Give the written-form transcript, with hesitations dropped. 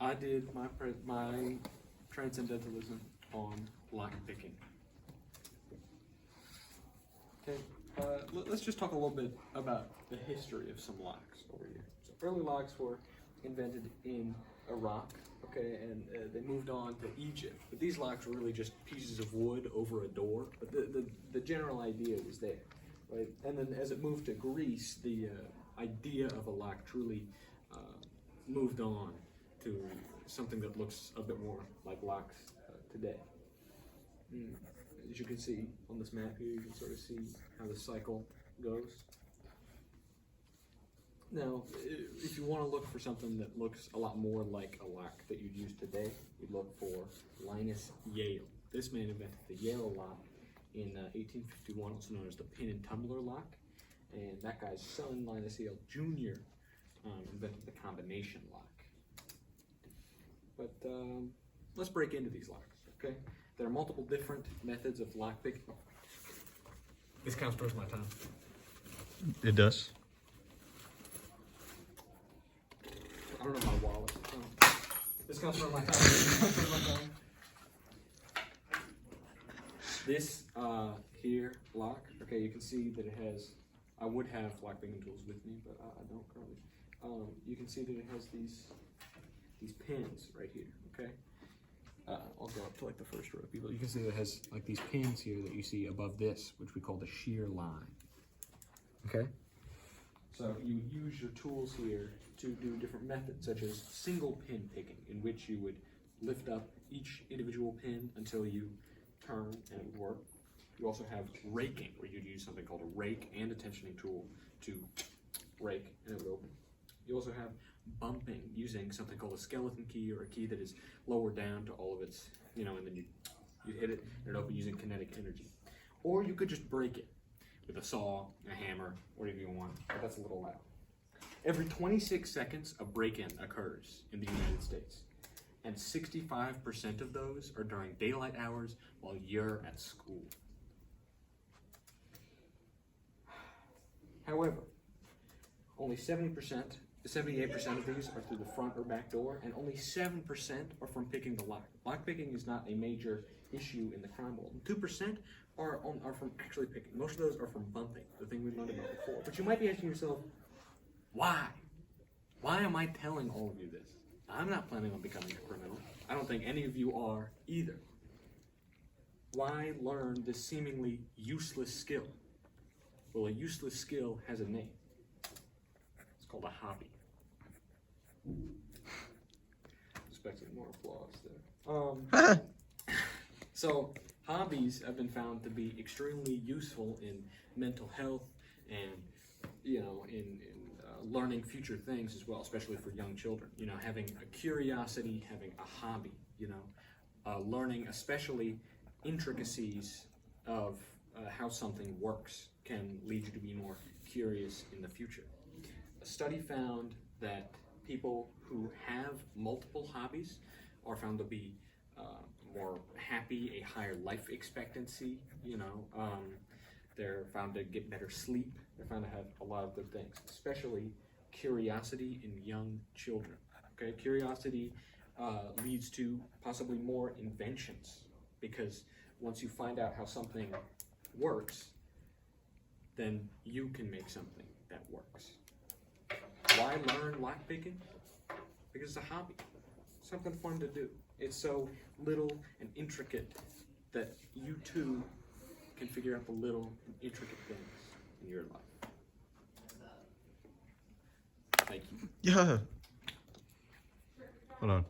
I did my transcendentalism on lock picking. Okay, let's just talk a little bit about the history of some locks over here. So early locks were invented in Iraq, okay, and they moved on to Egypt. But these locks were really just pieces of wood over a door. But the general idea was there, right? And then as it moved to Greece, the idea of a lock truly moved on to something that looks a bit more like locks today. As you can see on this map here, you can sort of see how the cycle goes. Now, if you want to look for something that looks a lot more like a lock that you'd use today, you'd look for Linus Yale. This man invented the Yale lock in 1851, also known as the pin and tumbler lock. And that guy's son, Linus Yale Jr., invented the combination lock. But let's break into these locks, okay? There are multiple different methods of lock picking. This counts towards my time. It does. I don't know my wallet. This counts towards my time. This here lock, okay, you can see that it has, I would have lock picking tools with me, but I don't currently. You can see that it has these pins right here, okay? I'll go up to like the first row of people. You can see that it has like these pins here that you see above this, which we call the shear line, okay? So you use your tools here to do different methods, such as single pin picking, in which you would lift up each individual pin until you turn and it would work. You also have raking, where you'd use something called a rake and a tensioning tool to rake and it would open. You also have bumping, using something called a skeleton key, or a key that is lower down to all of its, and then you hit it and it opens using kinetic energy. Or you could just break it with a saw, a hammer, whatever you want, but that's a little loud. Every 26 seconds, a break-in occurs in the United States, and 65% of those are during daylight hours while you're at school. However, only 78% of these are through the front or back door, and only 7% are from picking the lock. Lock picking is not a major issue in the crime world. 2% are from actually picking. Most of those are from bumping, the thing we learned about before. But you might be asking yourself, why? Why am I telling all of you this? I'm not planning on becoming a criminal. I don't think any of you are either. Why learn this seemingly useless skill? Well, a useless skill has a name. It's called a hobby. Expecting more applause there. So, hobbies have been found to be extremely useful in mental health and, in learning future things as well, especially for young children. Having a curiosity, having a hobby, learning especially intricacies of how something works can lead you to be more curious in the future. A study found that people who have multiple hobbies are found to be more happy, a higher life expectancy, they're found to get better sleep, they're found to have a lot of good things, especially curiosity in young children. Okay, curiosity leads to possibly more inventions, because once you find out how something works, then you can make something that works. Why learn lockpicking? Because it's a hobby, something fun to do. It's so little and intricate that you too can figure out the little and intricate things in your life. Thank you. Yeah. Hold on.